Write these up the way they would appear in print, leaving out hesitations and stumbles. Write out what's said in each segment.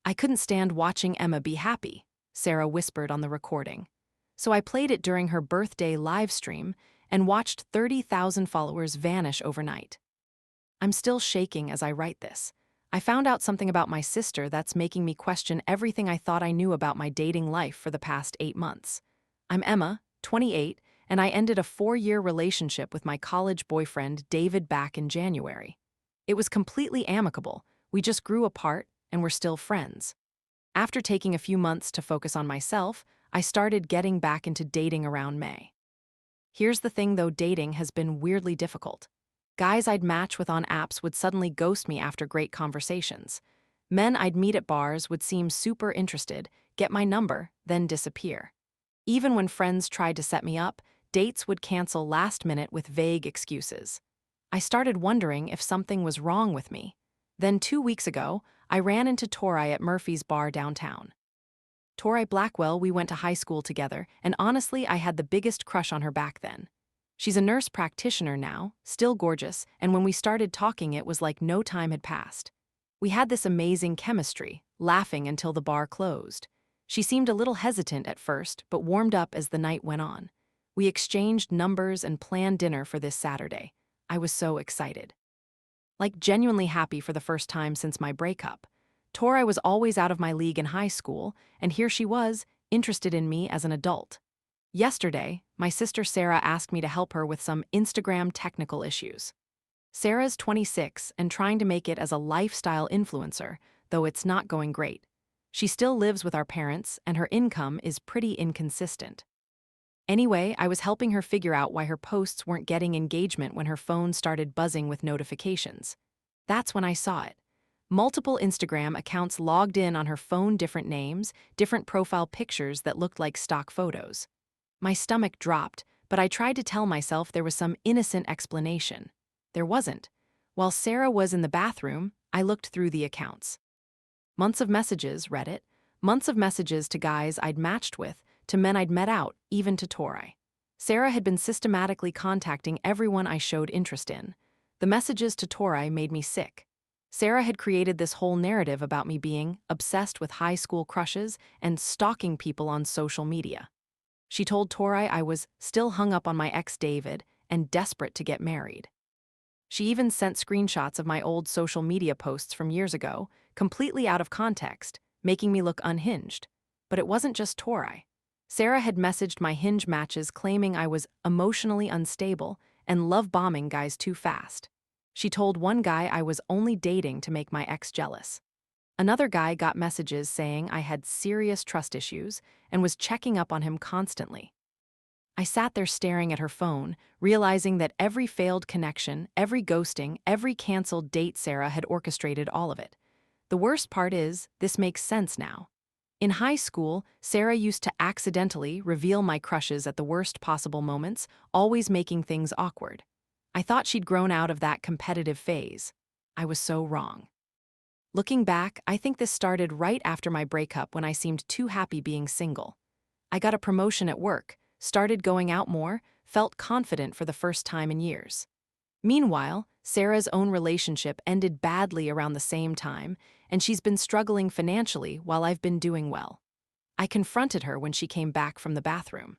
"I couldn't stand watching Emma be happy," Sarah whispered on the recording. So I played it during her birthday live stream and watched 30,000 followers vanish overnight. I'm still shaking as I write this. I found out something about my sister that's making me question everything I thought I knew about my dating life for the past 8 months. I'm Emma, 28, and I ended a 4-year relationship with my college boyfriend David back in January. It was completely amicable. We just grew apart and we're still friends. After taking a few months to focus on myself, I started getting back into dating around May. Here's the thing though, dating has been weirdly difficult. Guys I'd match with on apps would suddenly ghost me after great conversations. Men I'd meet at bars would seem super interested, get my number, then disappear. Even when friends tried to set me up, dates would cancel last minute with vague excuses. I started wondering if something was wrong with me. Then 2 weeks ago, I ran into Tori at Murphy's bar downtown. Tori Blackwell, we went to high school together, and honestly, I had the biggest crush on her back then. She's a nurse practitioner now, still gorgeous, and when we started talking, it was like no time had passed. We had this amazing chemistry, laughing until the bar closed. She seemed a little hesitant at first, but warmed up as the night went on. We exchanged numbers and planned dinner for this Saturday. I was so excited. Like genuinely happy for the first time since my breakup. Tori was always out of my league in high school, and here she was, interested in me as an adult. Yesterday, my sister Sarah asked me to help her with some Instagram technical issues. Sarah's 26 and trying to make it as a lifestyle influencer, though it's not going great. She still lives with our parents, and her income is pretty inconsistent. Anyway, I was helping her figure out why her posts weren't getting engagement when her phone started buzzing with notifications. That's when I saw it. Multiple Instagram accounts logged in on her phone, different names, different profile pictures that looked like stock photos. My stomach dropped, but I tried to tell myself there was some innocent explanation. There wasn't. While Sarah was in the bathroom, I looked through the accounts. Months of messages, Reddit. Months of messages to guys I'd matched with, to men I'd met out, even to Tori. Sarah had been systematically contacting everyone I showed interest in. The messages to Tori made me sick. Sarah had created this whole narrative about me being obsessed with high school crushes and stalking people on social media. She told Tori I was still hung up on my ex David and desperate to get married. She even sent screenshots of my old social media posts from years ago, completely out of context, making me look unhinged. But it wasn't just Tori. Sarah had messaged my Hinge matches claiming I was emotionally unstable and love-bombing guys too fast. She told one guy I was only dating to make my ex jealous. Another guy got messages saying I had serious trust issues and was checking up on him constantly. I sat there staring at her phone, realizing that every failed connection, every ghosting, every canceled date, Sarah had orchestrated all of it. The worst part is, this makes sense now. In high school, Sarah used to accidentally reveal my crushes at the worst possible moments, always making things awkward. I thought she'd grown out of that competitive phase. I was so wrong. Looking back, I think this started right after my breakup when I seemed too happy being single. I got a promotion at work, started going out more, felt confident for the first time in years. Meanwhile, Sarah's own relationship ended badly around the same time, and she's been struggling financially while I've been doing well. I confronted her when she came back from the bathroom.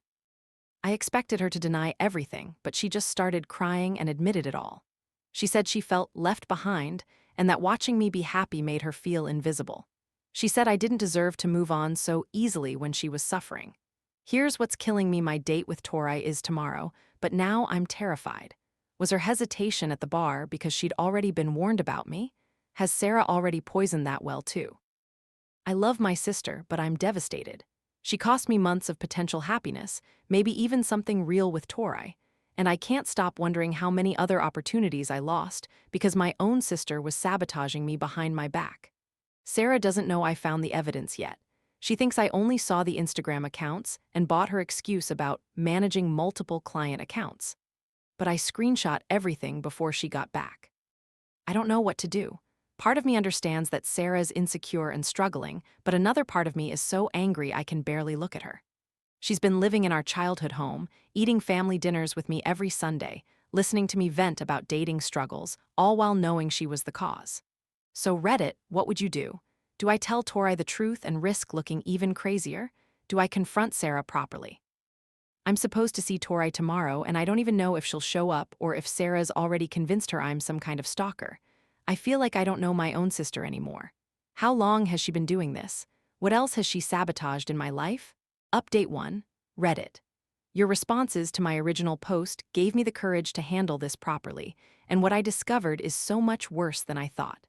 I expected her to deny everything, but she just started crying and admitted it all. She said she felt left behind and that watching me be happy made her feel invisible. She said I didn't deserve to move on so easily when she was suffering. Here's what's killing me: my date with Tori is tomorrow, but now I'm terrified. Was her hesitation at the bar because she'd already been warned about me? Has Sarah already poisoned that well too? I love my sister, but I'm devastated. She cost me months of potential happiness, maybe even something real with Tori, and I can't stop wondering how many other opportunities I lost because my own sister was sabotaging me behind my back. Sarah doesn't know I found the evidence yet. She thinks I only saw the Instagram accounts and bought her excuse about managing multiple client accounts. But I screenshot everything before she got back. I don't know what to do. Part of me understands that Sarah's insecure and struggling, but another part of me is so angry I can barely look at her. She's been living in our childhood home, eating family dinners with me every Sunday, listening to me vent about dating struggles, all while knowing she was the cause. So Reddit, what would you do? Do I tell Tori the truth and risk looking even crazier? Do I confront Sarah properly? I'm supposed to see Tori tomorrow, and I don't even know if she'll show up or if Sarah's already convinced her I'm some kind of stalker. I feel like I don't know my own sister anymore. How long has she been doing this? What else has she sabotaged in my life? Update 1. Reddit. Your responses to my original post gave me the courage to handle this properly, and what I discovered is so much worse than I thought.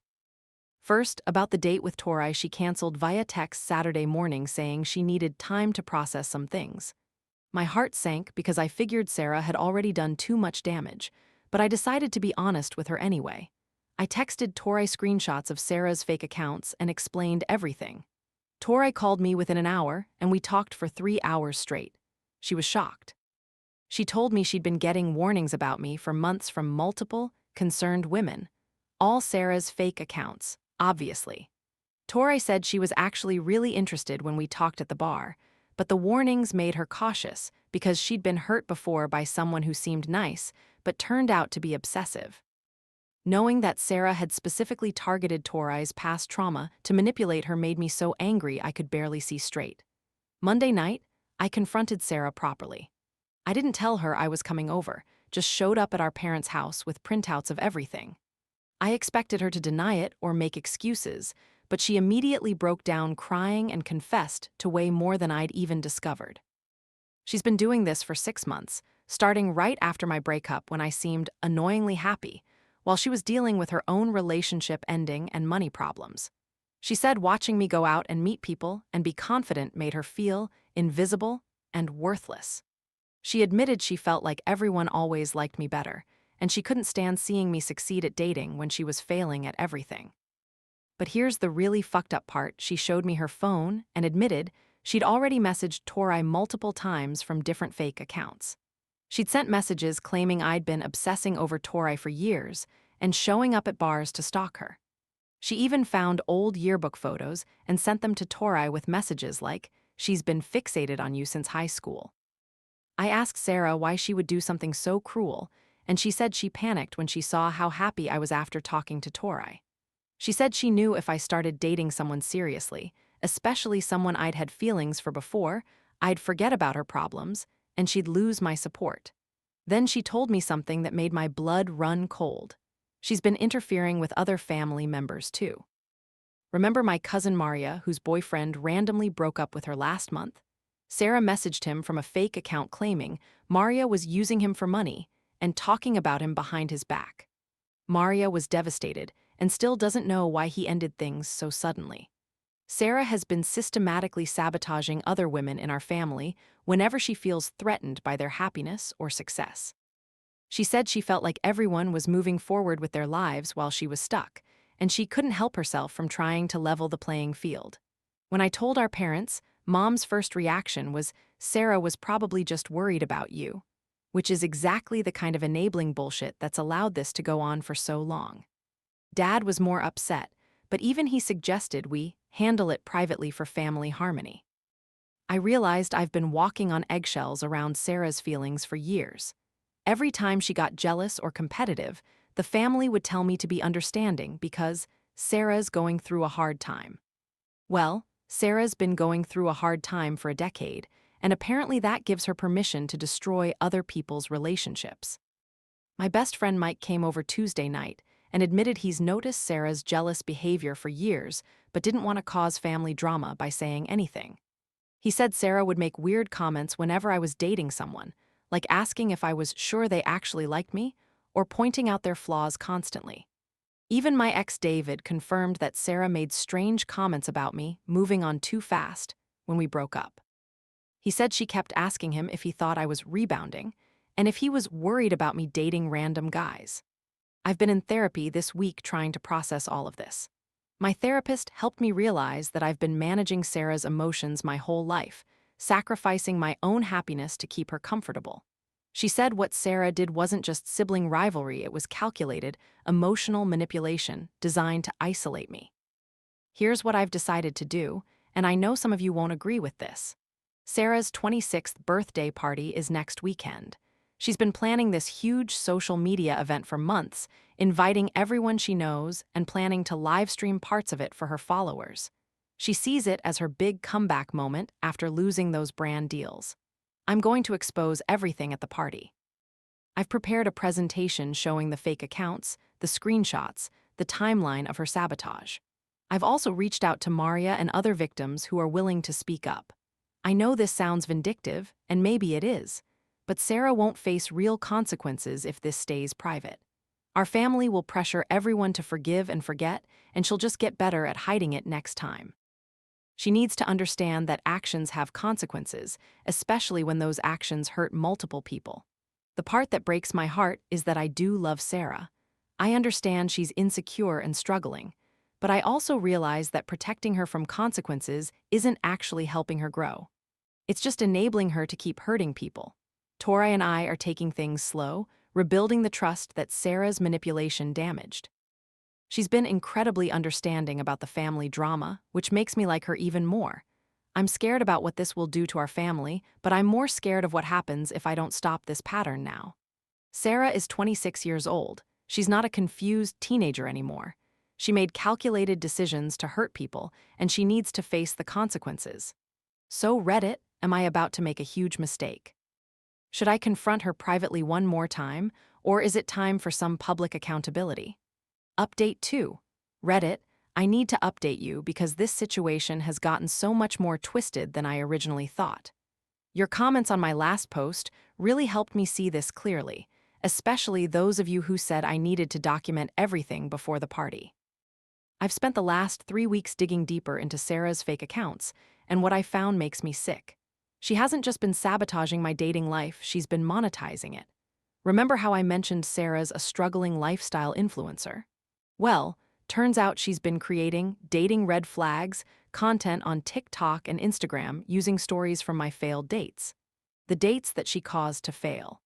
First, about the date with Tori, she canceled via text Saturday morning saying she needed time to process some things. My heart sank because I figured Sarah had already done too much damage, but I decided to be honest with her anyway. I texted Tori screenshots of Sarah's fake accounts and explained everything. Tori called me within an hour, and we talked for 3 hours straight. She was shocked. She told me she'd been getting warnings about me for months from multiple, concerned women. All Sarah's fake accounts, obviously. Tori said she was actually really interested when we talked at the bar, but the warnings made her cautious because she'd been hurt before by someone who seemed nice but turned out to be obsessive. Knowing that Sarah had specifically targeted Tori's past trauma to manipulate her made me so angry I could barely see straight. Monday night, I confronted Sarah properly. I didn't tell her I was coming over, just showed up at our parents' house with printouts of everything. I expected her to deny it or make excuses, but she immediately broke down crying and confessed to way more than I'd even discovered. She's been doing this for 6 months, starting right after my breakup when I seemed annoyingly happy, while she was dealing with her own relationship ending and money problems. She said watching me go out and meet people and be confident made her feel invisible and worthless. She admitted she felt like everyone always liked me better, and she couldn't stand seeing me succeed at dating when she was failing at everything. But here's the really fucked up part. She showed me her phone and admitted she'd already messaged Tori multiple times from different fake accounts. She'd sent messages claiming I'd been obsessing over Tori for years and showing up at bars to stalk her. She even found old yearbook photos and sent them to Tori with messages like, "She's been fixated on you since high school." I asked Sarah why she would do something so cruel, and she said she panicked when she saw how happy I was after talking to Tori. She said she knew if I started dating someone seriously, especially someone I'd had feelings for before, I'd forget about her problems, and she'd lose my support. Then she told me something that made my blood run cold. She's been interfering with other family members too. Remember my cousin Maria, whose boyfriend randomly broke up with her last month? Sarah messaged him from a fake account claiming Maria was using him for money and talking about him behind his back. Maria was devastated and still doesn't know why he ended things so suddenly. Sarah has been systematically sabotaging other women in our family whenever she feels threatened by their happiness or success. She said she felt like everyone was moving forward with their lives while she was stuck, and she couldn't help herself from trying to level the playing field. When I told our parents, Mom's first reaction was, "Sarah was probably just worried about you," which is exactly the kind of enabling bullshit that's allowed this to go on for so long. Dad was more upset, but even he suggested we handle it privately for family harmony. I realized I've been walking on eggshells around Sarah's feelings for years. Every time she got jealous or competitive, the family would tell me to be understanding because Sarah's going through a hard time. Well, Sarah's been going through a hard time for a decade, and apparently that gives her permission to destroy other people's relationships. My best friend Mike came over Tuesday night and admitted he's noticed Sarah's jealous behavior for years but didn't want to cause family drama by saying anything. He said Sarah would make weird comments whenever I was dating someone, like asking if I was sure they actually liked me or pointing out their flaws constantly. Even my ex David confirmed that Sarah made strange comments about me moving on too fast when we broke up. He said she kept asking him if he thought I was rebounding and if he was worried about me dating random guys. I've been in therapy this week trying to process all of this. My therapist helped me realize that I've been managing Sarah's emotions my whole life, sacrificing my own happiness to keep her comfortable. She said what Sarah did wasn't just sibling rivalry, it was calculated, emotional manipulation designed to isolate me. Here's what I've decided to do, and I know some of you won't agree with this. Sarah's 26th birthday party is next weekend. She's been planning this huge social media event for months, inviting everyone she knows and planning to live stream parts of it for her followers. She sees it as her big comeback moment after losing those brand deals. I'm going to expose everything at the party. I've prepared a presentation showing the fake accounts, the screenshots, the timeline of her sabotage. I've also reached out to Maria and other victims who are willing to speak up. I know this sounds vindictive, and maybe it is, but Sarah won't face real consequences if this stays private. Our family will pressure everyone to forgive and forget, and she'll just get better at hiding it next time. She needs to understand that actions have consequences, especially when those actions hurt multiple people. The part that breaks my heart is that I do love Sarah. I understand she's insecure and struggling, but I also realize that protecting her from consequences isn't actually helping her grow. It's just enabling her to keep hurting people. Tori and I are taking things slow, rebuilding the trust that Sarah's manipulation damaged. She's been incredibly understanding about the family drama, which makes me like her even more. I'm scared about what this will do to our family, but I'm more scared of what happens if I don't stop this pattern now. Sarah is 26 years old. She's not a confused teenager anymore. She made calculated decisions to hurt people, and she needs to face the consequences. So, Reddit, am I about to make a huge mistake? Should I confront her privately one more time, or is it time for some public accountability? Update 2. Reddit, I need to update you because this situation has gotten so much more twisted than I originally thought. Your comments on my last post really helped me see this clearly, especially those of you who said I needed to document everything before the party. I've spent the last 3 weeks digging deeper into Sarah's fake accounts, and what I found makes me sick. She hasn't just been sabotaging my dating life, she's been monetizing it. Remember how I mentioned Sarah's a struggling lifestyle influencer? Well, turns out she's been creating dating red flags content on TikTok and Instagram using stories from my failed dates. The dates that she caused to fail.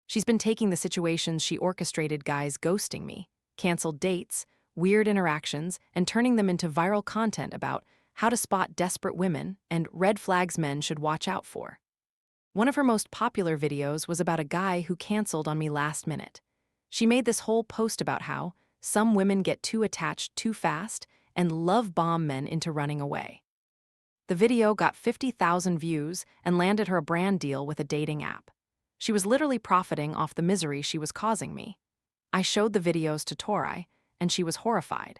She's been taking the situations she orchestrated, guys ghosting me, canceled dates, weird interactions, and turning them into viral content about how to spot desperate women and red flags men should watch out for. One of her most popular videos was about a guy who canceled on me last minute. She made this whole post about how some women get too attached too fast and love bomb men into running away. The video got 50,000 views and landed her a brand deal with a dating app. She was literally profiting off the misery she was causing me. I showed the videos to Tori, and she was horrified.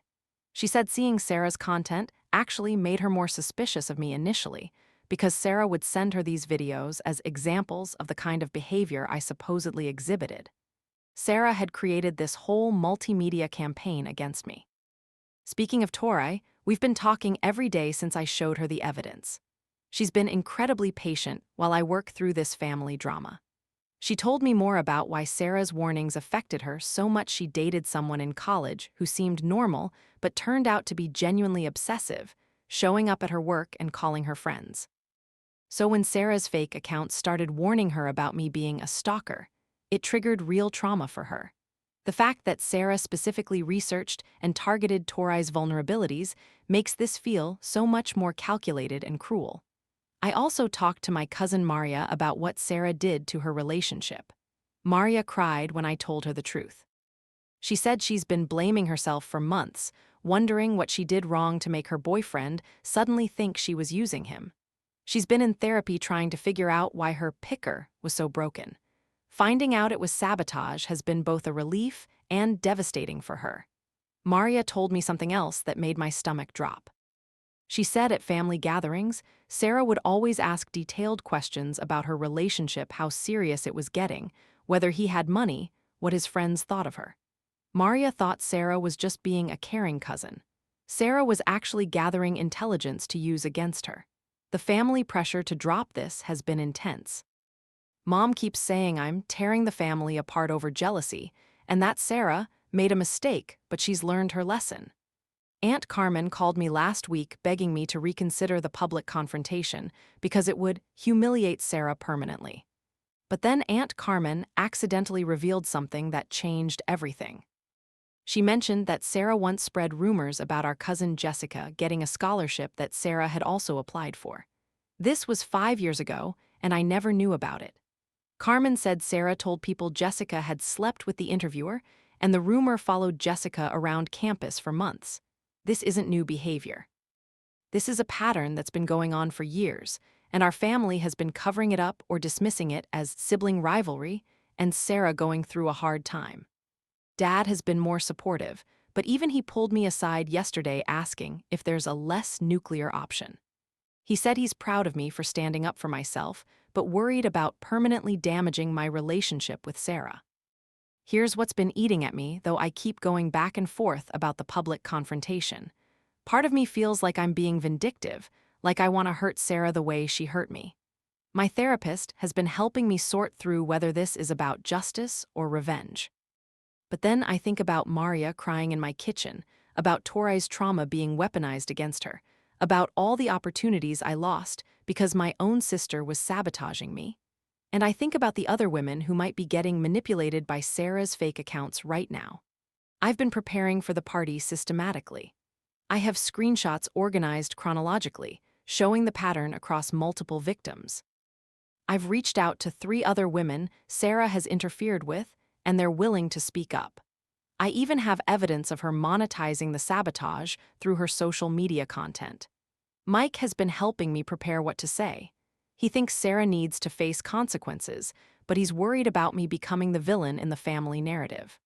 She said seeing Sarah's content actually made her more suspicious of me initially, because Sarah would send her these videos as examples of the kind of behavior I supposedly exhibited. Sarah had created this whole multimedia campaign against me. Speaking of Tori, we've been talking every day since I showed her the evidence. She's been incredibly patient while I work through this family drama. She told me more about why Sarah's warnings affected her so much. She dated someone in college who seemed normal but turned out to be genuinely obsessive, showing up at her work and calling her friends. So when Sarah's fake account started warning her about me being a stalker, it triggered real trauma for her. The fact that Sarah specifically researched and targeted Tori's vulnerabilities makes this feel so much more calculated and cruel. I also talked to my cousin Maria about what Sarah did to her relationship. Maria cried when I told her the truth. She said she's been blaming herself for months, wondering what she did wrong to make her boyfriend suddenly think she was using him. She's been in therapy trying to figure out why her picker was so broken. Finding out it was sabotage has been both a relief and devastating for her. Maria told me something else that made my stomach drop. She said at family gatherings, Sarah would always ask detailed questions about her relationship, how serious it was getting, whether he had money, what his friends thought of her. Maria thought Sarah was just being a caring cousin. Sarah was actually gathering intelligence to use against her. The family pressure to drop this has been intense. Mom keeps saying I'm tearing the family apart over jealousy, and that Sarah made a mistake, but she's learned her lesson. Aunt Carmen called me last week begging me to reconsider the public confrontation because it would humiliate Sarah permanently. But then Aunt Carmen accidentally revealed something that changed everything. She mentioned that Sarah once spread rumors about our cousin Jessica getting a scholarship that Sarah had also applied for. This was 5 years ago, and I never knew about it. Carmen said Sarah told people Jessica had slept with the interviewer, and the rumor followed Jessica around campus for months. This isn't new behavior. This is a pattern that's been going on for years, and our family has been covering it up or dismissing it as sibling rivalry and Sarah going through a hard time. Dad has been more supportive, but even he pulled me aside yesterday asking if there's a less nuclear option. He said he's proud of me for standing up for myself, but worried about permanently damaging my relationship with Sarah. Here's what's been eating at me, though I keep going back and forth about the public confrontation. Part of me feels like I'm being vindictive, like I want to hurt Sarah the way she hurt me. My therapist has been helping me sort through whether this is about justice or revenge. But then I think about Maria crying in my kitchen, about Torai's trauma being weaponized against her, about all the opportunities I lost because my own sister was sabotaging me. And I think about the other women who might be getting manipulated by Sarah's fake accounts right now. I've been preparing for the party systematically. I have screenshots organized chronologically, showing the pattern across multiple victims. I've reached out to 3 other women Sarah has interfered with, and they're willing to speak up. I even have evidence of her monetizing the sabotage through her social media content. Mike has been helping me prepare what to say. He thinks Sarah needs to face consequences, but he's worried about me becoming the villain in the family narrative.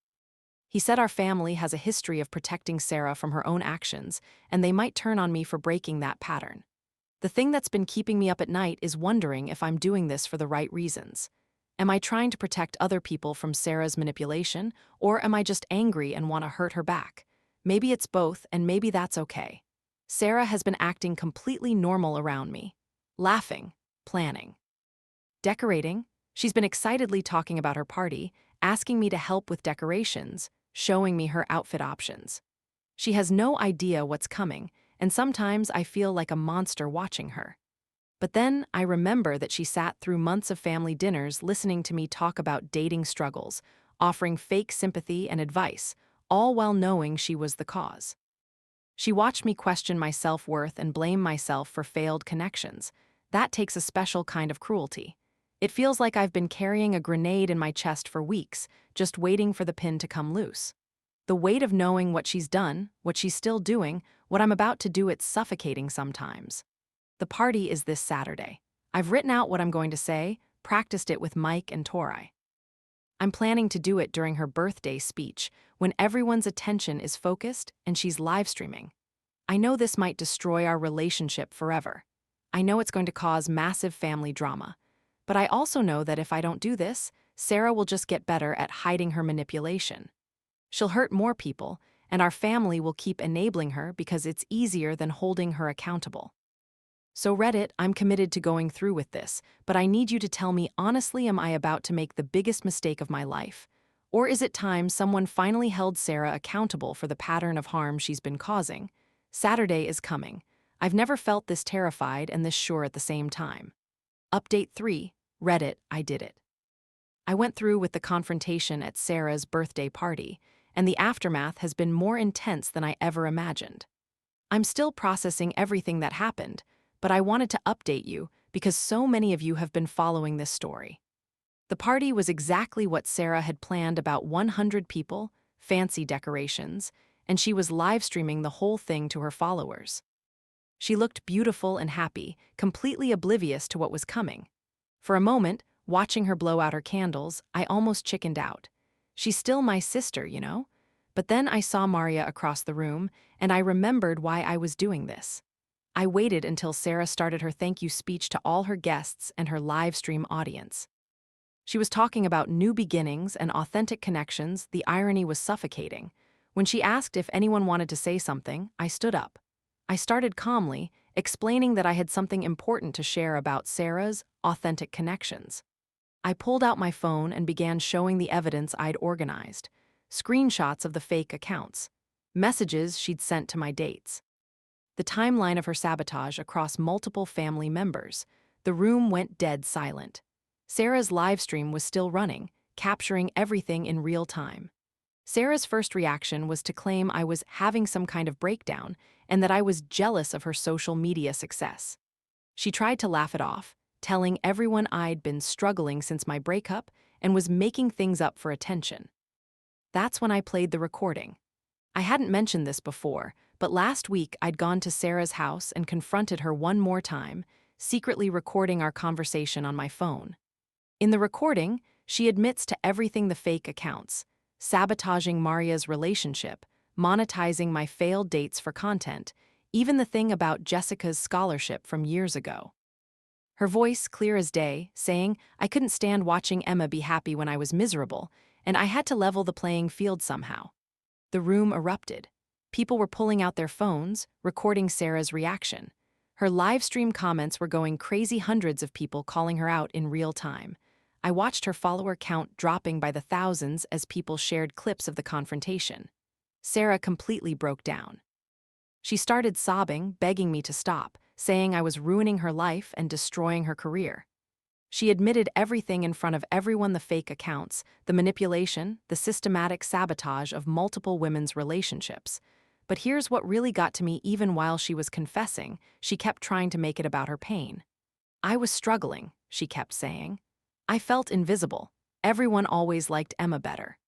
He said our family has a history of protecting Sarah from her own actions, and they might turn on me for breaking that pattern. The thing that's been keeping me up at night is wondering if I'm doing this for the right reasons. Am I trying to protect other people from Sarah's manipulation, or am I just angry and want to hurt her back? Maybe it's both, and maybe that's okay. Sarah has been acting completely normal around me. Laughing, planning, decorating. She's been excitedly talking about her party, asking me to help with decorations, showing me her outfit options. She has no idea what's coming, and sometimes I feel like a monster watching her. But then I remember that she sat through months of family dinners listening to me talk about dating struggles, offering fake sympathy and advice, all while knowing she was the cause. She watched me question my self-worth and blame myself for failed connections. That takes a special kind of cruelty. It feels like I've been carrying a grenade in my chest for weeks, just waiting for the pin to come loose. The weight of knowing what she's done, what she's still doing, what I'm about to do, it's suffocating sometimes. The party is this Saturday. I've written out what I'm going to say, practiced it with Mike and Torai. I'm planning to do it during her birthday speech, when everyone's attention is focused and she's live streaming. I know this might destroy our relationship forever. I know it's going to cause massive family drama. But I also know that if I don't do this, Sarah will just get better at hiding her manipulation. She'll hurt more people, and our family will keep enabling her because it's easier than holding her accountable. So Reddit, I'm committed to going through with this, but I need you to tell me honestly, am I about to make the biggest mistake of my life? Or is it time someone finally held Sarah accountable for the pattern of harm she's been causing? Saturday is coming. I've never felt this terrified and this sure at the same time. Update 3, Reddit, I did it. I went through with the confrontation at Sarah's birthday party, and the aftermath has been more intense than I ever imagined. I'm still processing everything that happened, but I wanted to update you because so many of you have been following this story. The party was exactly what Sarah had planned, about 100 people, fancy decorations, and she was live streaming the whole thing to her followers. She looked beautiful and happy, completely oblivious to what was coming. For a moment, watching her blow out her candles, I almost chickened out. She's still my sister, you know? But then I saw Maria across the room, and I remembered why I was doing this. I waited until Sarah started her thank you speech to all her guests and her live stream audience. She was talking about new beginnings and authentic connections. The irony was suffocating. When she asked if anyone wanted to say something, I stood up. I started calmly, explaining that I had something important to share about Sarah's authentic connections. I pulled out my phone and began showing the evidence I'd organized. Screenshots of the fake accounts. Messages she'd sent to my dates. The timeline of her sabotage across multiple family members. The room went dead silent. Sarah's live stream was still running, capturing everything in real time. Sarah's first reaction was to claim I was having some kind of breakdown and that I was jealous of her social media success. She tried to laugh it off, telling everyone I'd been struggling since my breakup and was making things up for attention. That's when I played the recording. I hadn't mentioned this before, but last week I'd gone to Sarah's house and confronted her one more time, secretly recording our conversation on my phone. In the recording, she admits to everything: the fake accounts, sabotaging Maria's relationship, monetizing my failed dates for content, even the thing about Jessica's scholarship from years ago. Her voice clear as day, saying I couldn't stand watching Emma be happy when I was miserable, and I had to level the playing field somehow. The room erupted. People were pulling out their phones, recording Sarah's reaction. Her live stream comments were going crazy, hundreds of people calling her out in real time. I watched her follower count dropping by the thousands as people shared clips of the confrontation. Sarah completely broke down. She started sobbing, begging me to stop, saying I was ruining her life and destroying her career. She admitted everything in front of everyone: the fake accounts, the manipulation, the systematic sabotage of multiple women's relationships. But here's what really got to me: even while she was confessing, she kept trying to make it about her pain. I was struggling, she kept saying. I felt invisible. Everyone always liked Emma better.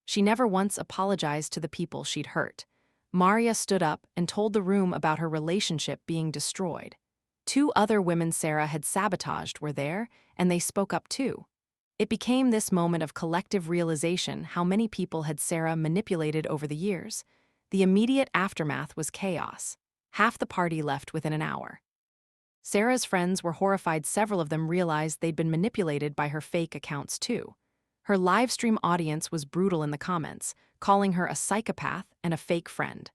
She never once apologized to the people she'd hurt. Maria stood up and told the room about her relationship being destroyed. 2 other women Sarah had sabotaged were there, and they spoke up too. It became this moment of collective realization how many people had Sarah manipulated over the years. The immediate aftermath was chaos. Half the party left within an hour. Sarah's friends were horrified. Several of them realized they'd been manipulated by her fake accounts too. Her live stream audience was brutal in the comments, calling her a psychopath and a fake friend.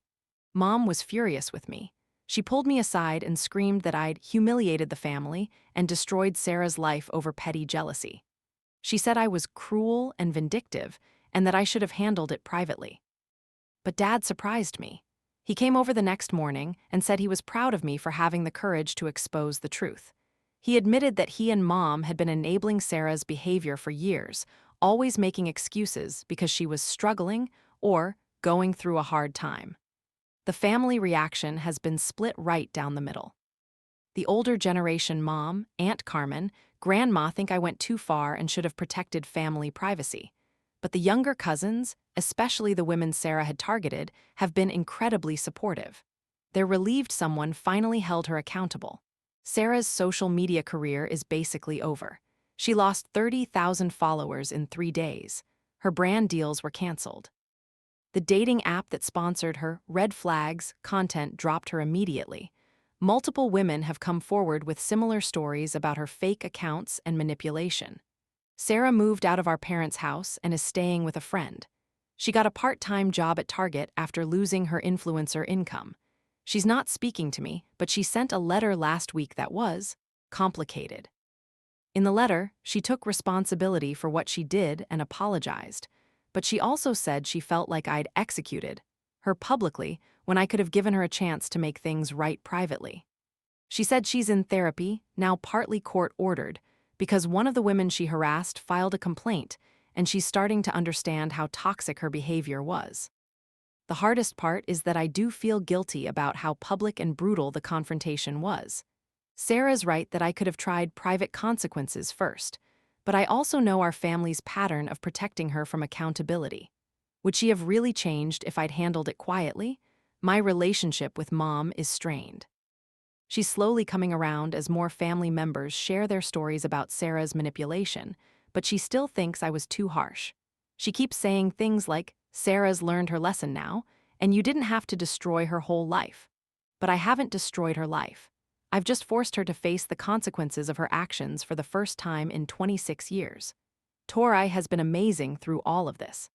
Mom was furious with me. She pulled me aside and screamed that I'd humiliated the family and destroyed Sarah's life over petty jealousy. She said I was cruel and vindictive and that I should have handled it privately. But Dad surprised me. He came over the next morning and said he was proud of me for having the courage to expose the truth. He admitted that he and Mom had been enabling Sarah's behavior for years, always making excuses because she was struggling or going through a hard time. The family reaction has been split right down the middle. The older generation, Mom, Aunt Carmen, Grandma, think I went too far and should have protected family privacy. But the younger cousins, especially the women Sarah had targeted, have been incredibly supportive. They're relieved someone finally held her accountable. Sarah's social media career is basically over. She lost 30,000 followers in 3 days. Her brand deals were canceled. The dating app that sponsored her, Red Flags, content dropped her immediately. Multiple women have come forward with similar stories about her fake accounts and manipulation. Sarah moved out of our parents' house and is staying with a friend. She got a part-time job at Target after losing her influencer income. She's not speaking to me, but she sent a letter last week that was complicated. In the letter, she took responsibility for what she did and apologized, but she also said she felt like I'd executed her publicly when I could have given her a chance to make things right privately. She said she's in therapy, now partly court-ordered, because one of the women she harassed filed a complaint, and she's starting to understand how toxic her behavior was. The hardest part is that I do feel guilty about how public and brutal the confrontation was. Sarah's right that I could have tried private consequences first, but I also know our family's pattern of protecting her from accountability. Would she have really changed if I'd handled it quietly? My relationship with Mom is strained. She's slowly coming around as more family members share their stories about Sarah's manipulation, but she still thinks I was too harsh. She keeps saying things like, "Sarah's learned her lesson now, and you didn't have to destroy her whole life." But I haven't destroyed her life. I've just forced her to face the consequences of her actions for the first time in 26 years. Tori has been amazing through all of this.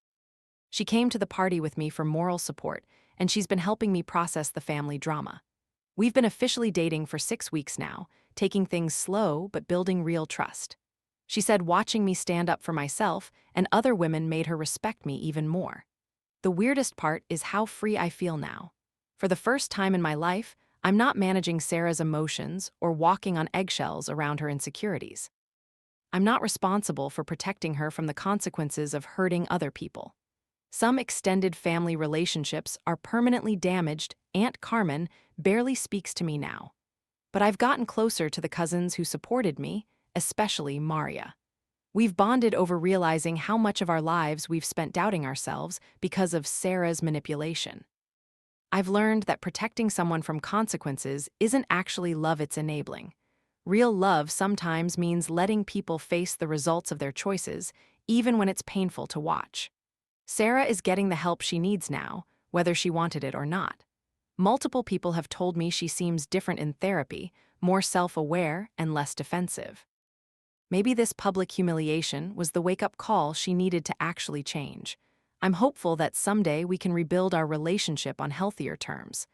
She came to the party with me for moral support, and she's been helping me process the family drama. We've been officially dating for 6 weeks now, taking things slow but building real trust. She said watching me stand up for myself and other women made her respect me even more. The weirdest part is how free I feel now. For the first time in my life, I'm not managing Sarah's emotions or walking on eggshells around her insecurities. I'm not responsible for protecting her from the consequences of hurting other people. Some extended family relationships are permanently damaged. Aunt Carmen barely speaks to me now. but I've gotten closer to the cousins who supported me, especially Maria. We've bonded over realizing how much of our lives we've spent doubting ourselves because of Sarah's manipulation. I've learned that protecting someone from consequences isn't actually love it's enabling. Real love sometimes means letting people face the results of their choices, even when it's painful to watch. Sarah is getting the help she needs now, whether she wanted it or not. Multiple people have told me she seems different in therapy, more self-aware and less defensive. Maybe this public humiliation was the wake-up call she needed to actually change. I'm hopeful that someday we can rebuild our relationship on healthier terms.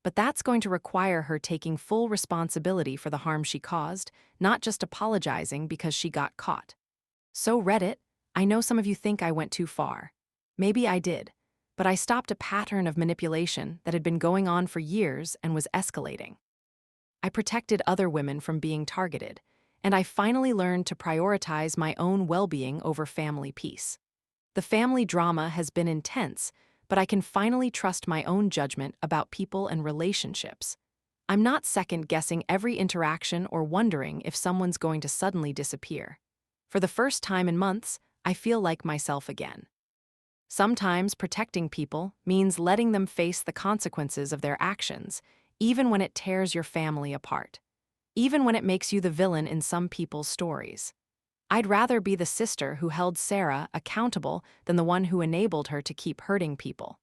But that's going to require her taking full responsibility for the harm she caused, not just apologizing because she got caught. So Reddit, I know some of you think I went too far. Maybe I did, but I stopped a pattern of manipulation that had been going on for years and was escalating. I protected other women from being targeted, and I finally learned to prioritize my own well-being over family peace. The family drama has been intense, but I can finally trust my own judgment about people and relationships. I'm not second-guessing every interaction or wondering if someone's going to suddenly disappear. For the first time in months, I feel like myself again. Sometimes protecting people means letting them face the consequences of their actions, even when it tears your family apart. Even when it makes you the villain in some people's stories. I'd rather be the sister who held Sarah accountable than the one who enabled her to keep hurting people.